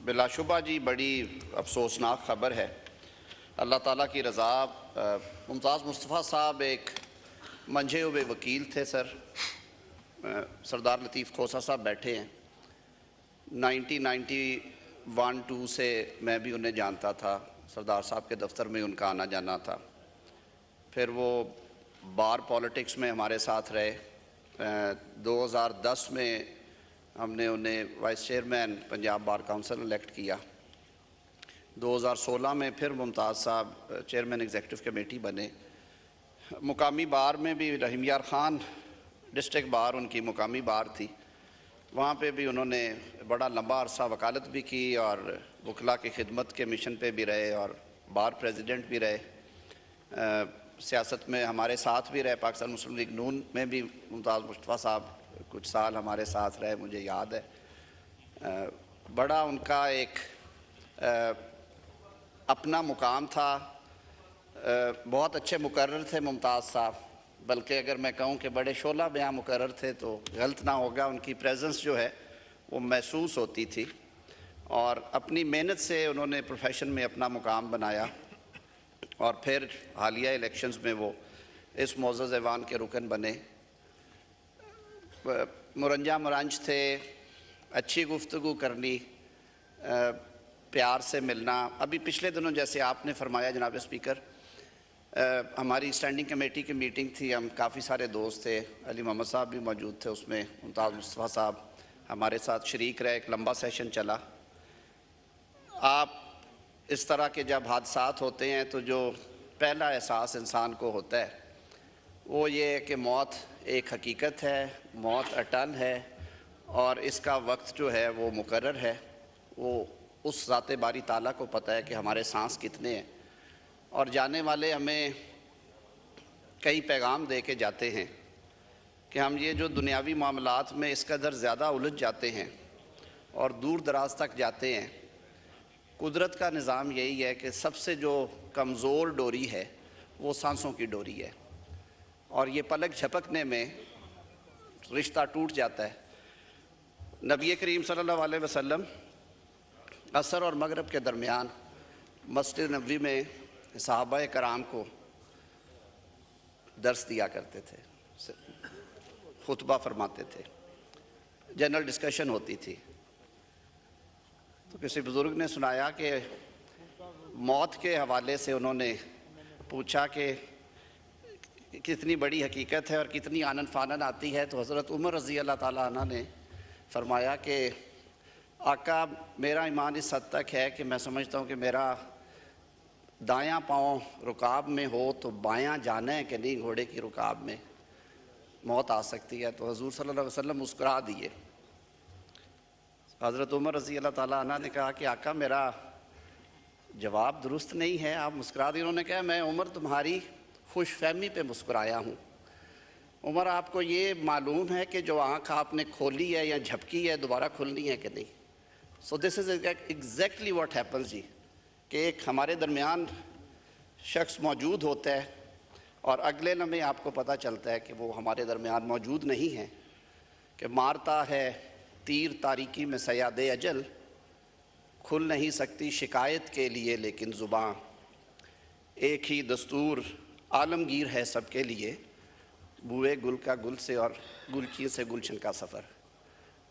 بلا شبہ جی بڑی افسوسناک خبر ہے۔ اللہ تعالیٰ کی رضا، ممتاز مصطفیٰ صاحب ایک منجھے ہوئے وکیل تھے سر۔ سردار لطیف کھوسہ صاحب بیٹھے ہیں۔ 1991-2 سے میں بھی انہیں جانتا تھا، سردار صاحب کے دفتر میں ان کا آنا جانا تھا۔ پھر وہ بار پالیٹکس میں ہمارے ساتھ رہے۔ 2010 میں ہم نے انہیں vice chairman Punjab bar council elect کیا۔ 2016 میں پھر ممتاز صاحب چیئرمین ایگزیکٹو کمیٹی بنے۔ مقامی بار میں بھی رحیم یار خان ڈسٹرکٹ بار ان کی مقامی بار تھی، وہاں پہ بھی انہوں نے بڑا لمبا عرصہ وکالت بھی کی اور وکلاء کی خدمت کے مشن پہ بھی رہے اور بار پریزیڈنٹ بھی رہے۔ سیاست میں ہمارے ساتھ بھی رہے، پاکستان مسلم لیگ نون میں بھی ممتاز مصطفیٰ صاحب کچھ سال ہمارے ساتھ رہے، مجھے یاد ہے۔ بڑا ان کا ایک اپنا مقام تھا، بہت اچھے مقرر تھے ممتاز صاحب، بلکہ اگر میں کہوں کہ بڑے شعلہ بیاں مقرر تھے تو غلط نہ ہوگا۔ ان کی پریزنس جو ہے وہ محسوس ہوتی تھی اور اپنی محنت سے انہوں نے پروفیشن میں اپنا مقام بنایا اور پھر حالیہ الیکشنز میں وہ اس معزز ایوان کے رکن بنے۔ مرنجا مرنج تھے، اچھی گفتگو کرنی، پیار سے ملنا۔ ابھی پچھلے دنوں جیسے آپ نے فرمایا جناب اسپیکر، ہماری اسٹینڈنگ کمیٹی کی میٹنگ تھی، ہم کافی سارے دوست تھے، علی محمد صاحب بھی موجود تھے اس میں، ممتاز مصطفیٰ صاحب ہمارے ساتھ شریک رہے، ایک لمبا سیشن چلا۔ آپ اس طرح کے جب حادثات ہوتے ہیں تو جو پہلا احساس انسان کو ہوتا ہے وہ یہ ہے کہ موت ایک حقیقت ہے، موت اٹل ہے اور اس کا وقت جو ہے وہ مقرر ہے۔ وہ اس ذات باری تعالیٰ کو پتہ ہے کہ ہمارے سانس کتنے ہیں، اور جانے والے ہمیں کئی پیغام دے کے جاتے ہیں کہ ہم یہ جو دنیاوی معاملات میں اس قدر زیادہ الجھ جاتے ہیں اور دور دراز تک جاتے ہیں۔ قدرت کا نظام یہی ہے کہ سب سے جو کمزور ڈوری ہے وہ سانسوں کی ڈوری ہے، اور یہ پلک جھپکنے میں رشتہ ٹوٹ جاتا ہے۔ نبی کریم صلی اللہ علیہ وسلم عصر اور مغرب کے درمیان مسجد نبوی میں صحابہ کرام کو درس دیا کرتے تھے، خطبہ فرماتے تھے، جنرل ڈسکشن ہوتی تھی۔ تو کسی بزرگ نے سنایا کہ موت کے حوالے سے انہوں نے پوچھا کہ کتنی بڑی حقیقت ہے اور کتنی آنن فانن آتی ہے، تو حضرت عمر رضی اللہ تعالیٰ عنہ نے فرمایا کہ آقا میرا ایمان اس حد تک ہے کہ میں سمجھتا ہوں کہ میرا دایاں پاؤں رکاب میں ہو تو بایاں جانا ہے کہ نہیں، گھوڑے کی رکاب میں موت آ سکتی ہے۔ تو حضور صلی اللہ علیہ وسلم مسکرا دیے۔ حضرت عمر رضی اللہ تعالیٰ عنہ نے کہا کہ آقا میرا جواب درست نہیں ہے، آپ مسکرا دیے۔ انہوں نے کہا میں عمر تمہاری خوش فہمی پہ مسکرایا ہوں۔ عمر آپ کو یہ معلوم ہے کہ جو آنکھ آپ نے کھولی ہے یا جھپکی ہے دوبارہ کھلنی ہے کہ نہیں؟ سو دس از ایگزیکٹلی واٹ ہیپنز جی، کہ ایک ہمارے درمیان شخص موجود ہوتا ہے اور اگلے لمحے آپ کو پتہ چلتا ہے کہ وہ ہمارے درمیان موجود نہیں ہے، کہ مارتا ہے تیر تاریکی میں صیاد اجل، کھل نہیں سکتی شکایت کے لیے لیکن زباں، ایک ہی دستور عالمگیر ہے سب کے لیے، بوئے گل کا گل سے اور گلچین سے گلشن کا سفر۔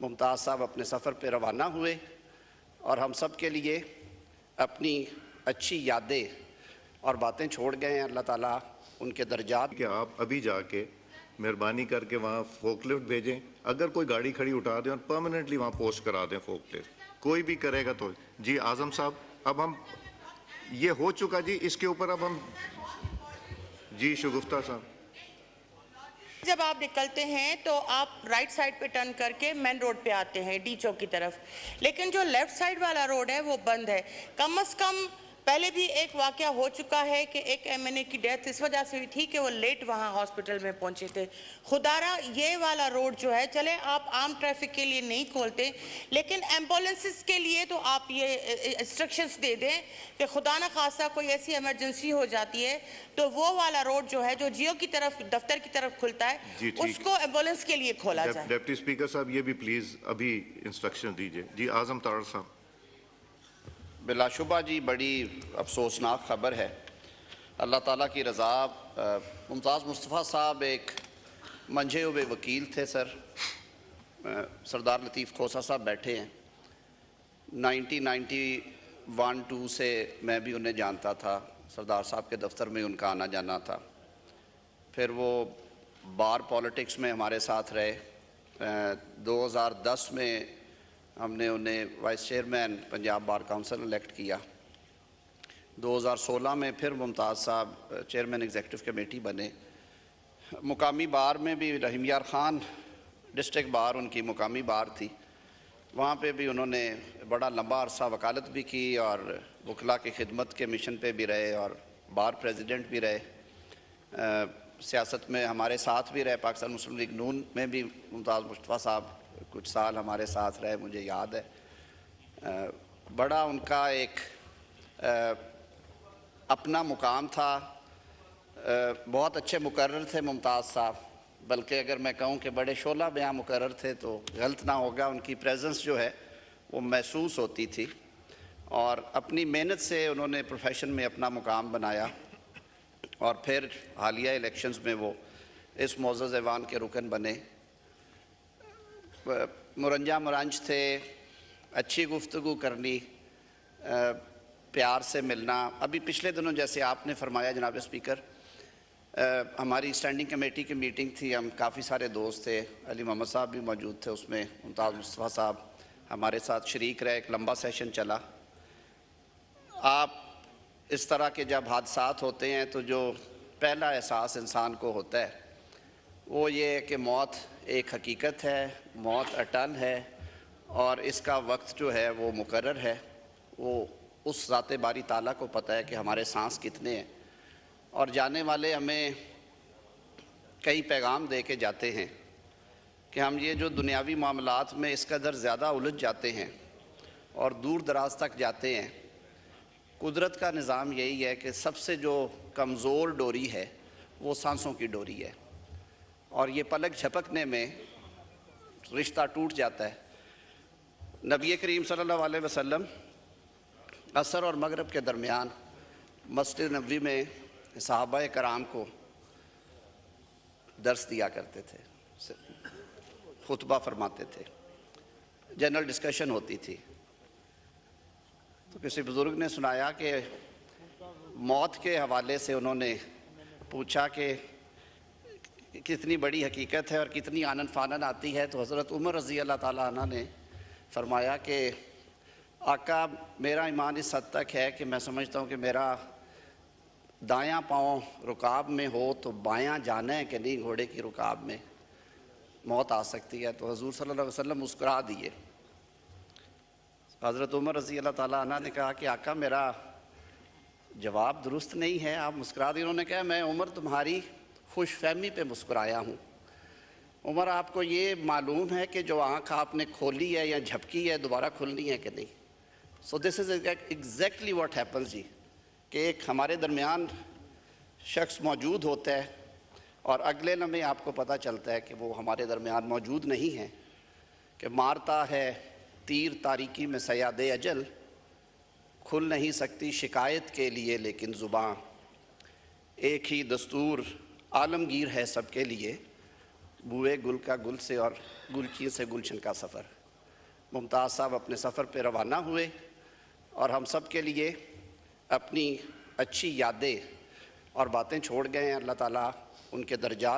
ممتاز صاحب اپنے سفر پہ روانہ ہوئے اور ہم سب کے لیے اپنی اچھی یادیں اور باتیں چھوڑ گئے ہیں۔ اللہ تعالیٰ ان کے درجات کہ آپ ابھی جا کے مہربانی کر کے وہاں فوک لفٹ بھیجیں، اگر کوئی گاڑی کھڑی اٹھا دیں اور پرماننٹلی وہاں پوسٹ کرا دیں فوک لفٹ، کوئی بھی کرے گا تو۔ جی اعظم صاحب، اب ہم یہ ہو چکا جی، اس کے اوپر اب ہم جی شگفتہ صاحب۔ جب آپ نکلتے ہیں تو آپ رائٹ سائڈ پہ ٹرن کر کے مین روڈ پہ آتے ہیں ڈی چوک کی طرف، لیکن جو لیفٹ سائڈ والا روڈ ہے وہ بند ہے۔ کم از کم پہلے بھی ایک واقعہ ہو چکا ہے کہ ایک ایم این اے کی ڈیتھ اس وجہ سے ہوئی تھی کہ وہ لیٹ وہاں ہاسپٹل میں پہنچے تھے۔ خدارہ یہ والا روڈ جو ہے، چلے آپ عام ٹریفک کے لیے نہیں کھولتے لیکن ایمبولنسز کے لیے تو آپ یہ انسٹرکشنز دے دیں کہ خدا نہ خواستہ کوئی ایسی ایمرجنسی ہو جاتی ہے تو وہ والا روڈ جو ہے جو جیو کی طرف دفتر کی طرف کھلتا ہے اس کو ایمبولنس کے لیے کھولا جائے۔ ڈیپٹی اسپیکر صاحب یہ بھی پلیز ابھی انسٹرکشن دیجئے۔ جی اعظم تارڑ صاحب۔ بلا شبہ جی بڑی افسوسناک خبر ہے۔ اللہ تعالیٰ کی رضا، ممتاز مصطفیٰ صاحب ایک منجھے ہوئے وکیل تھے سر۔ سردار لطیف کھوسہ صاحب بیٹھے ہیں۔ 1991-2 سے میں بھی انہیں جانتا تھا، سردار صاحب کے دفتر میں ان کا آنا جانا تھا۔ پھر وہ بار پالیٹکس میں ہمارے ساتھ رہے۔ 2010 میں ہم نے انہیں vice chairman Punjab bar council elect کیا۔ 2016 میں پھر ممتاز صاحب چیئرمین ایگزیکٹو کمیٹی بنے۔ مقامی بار میں بھی رحیم یار خان ڈسٹرکٹ بار ان کی مقامی بار تھی، وہاں پہ بھی انہوں نے بڑا لمبا عرصہ وکالت بھی کی اور وکلاء کی خدمت کے مشن پہ بھی رہے اور بار پریزیڈنٹ بھی رہے۔ سیاست میں ہمارے ساتھ بھی رہے، پاکستان مسلم لیگ نون میں بھی ممتاز مصطفیٰ صاحب کچھ سال ہمارے ساتھ رہے، مجھے یاد ہے۔ بڑا ان کا ایک اپنا مقام تھا، بہت اچھے مقرر تھے ممتاز صاحب، بلکہ اگر میں کہوں کہ بڑے شعلہ بیاں مقرر تھے تو غلط نہ ہوگا۔ ان کی پریزنس جو ہے وہ محسوس ہوتی تھی اور اپنی محنت سے انہوں نے پروفیشن میں اپنا مقام بنایا اور پھر حالیہ الیکشنز میں وہ اس معزز ایوان کے رکن بنے۔ مرنجا مرنج تھے، اچھی گفتگو کرنی، پیار سے ملنا۔ ابھی پچھلے دنوں جیسے آپ نے فرمایا جناب اسپیکر، ہماری اسٹینڈنگ کمیٹی کی میٹنگ تھی، ہم کافی سارے دوست تھے، علی محمد صاحب بھی موجود تھے اس میں، ممتاز مصطفیٰ صاحب ہمارے ساتھ شریک رہے، ایک لمبا سیشن چلا۔ آپ اس طرح کے جب حادثات ہوتے ہیں تو جو پہلا احساس انسان کو ہوتا ہے وہ یہ ہے کہ موت ایک حقیقت ہے، موت اٹل ہے اور اس کا وقت جو ہے وہ مقرر ہے۔ وہ اس ذات باری تعالیٰ کو پتہ ہے کہ ہمارے سانس کتنے ہیں، اور جانے والے ہمیں کئی پیغام دے کے جاتے ہیں کہ ہم یہ جو دنیاوی معاملات میں اس قدر زیادہ الجھ جاتے ہیں اور دور دراز تک جاتے ہیں۔ قدرت کا نظام یہی ہے کہ سب سے جو کمزور ڈوری ہے وہ سانسوں کی ڈوری ہے، اور یہ پلک جھپکنے میں رشتہ ٹوٹ جاتا ہے۔ نبی کریم صلی اللہ علیہ وسلم عصر اور مغرب کے درمیان مسجد نبوی میں صحابہ کرام کو درس دیا کرتے تھے، خطبہ فرماتے تھے، جنرل ڈسکشن ہوتی تھی۔ تو کسی بزرگ نے سنایا کہ موت کے حوالے سے انہوں نے پوچھا کہ کتنی بڑی حقیقت ہے اور کتنی آنن فانن آتی ہے، تو حضرت عمر رضی اللہ تعالیٰ عنہ نے فرمایا کہ آقا میرا ایمان اس حد تک ہے کہ میں سمجھتا ہوں کہ میرا دایاں پاؤں رکاب میں ہو تو بایاں جانا ہے کہ نہیں، گھوڑے کی رکاب میں موت آ سکتی ہے۔ تو حضور صلی اللہ علیہ وسلم مسکرا دیے۔ حضرت عمر رضی اللہ تعالیٰ عنہ نے کہا کہ آقا میرا جواب درست نہیں ہے، آپ مسکرا دیے۔ انہوں نے کہا میں عمر تمہاری خوش فہمی پہ مسکرایا ہوں۔ عمر آپ کو یہ معلوم ہے کہ جو آنکھ آپ نے کھولی ہے یا جھپکی ہے دوبارہ کھلنی ہے کہ نہیں؟ سو دس از ایگزیکٹلی واٹ ہیپنز جی، کہ ایک ہمارے درمیان شخص موجود ہوتا ہے اور اگلے لمحے آپ کو پتہ چلتا ہے کہ وہ ہمارے درمیان موجود نہیں ہے، کہ مارتا ہے تیر تاریکی میں صیاد اجل، کھل نہیں سکتی شکایت کے لیے لیکن زباں، ایک ہی دستور عالمگیر ہے سب کے لیے، بوئے گل کا گل سے اور گلچین سے گلشن کا سفر۔ ممتاز صاحب اپنے سفر پہ روانہ ہوئے اور ہم سب کے لیے اپنی اچھی یادیں اور باتیں چھوڑ گئے ہیں۔ اللہ تعالیٰ ان کے درجات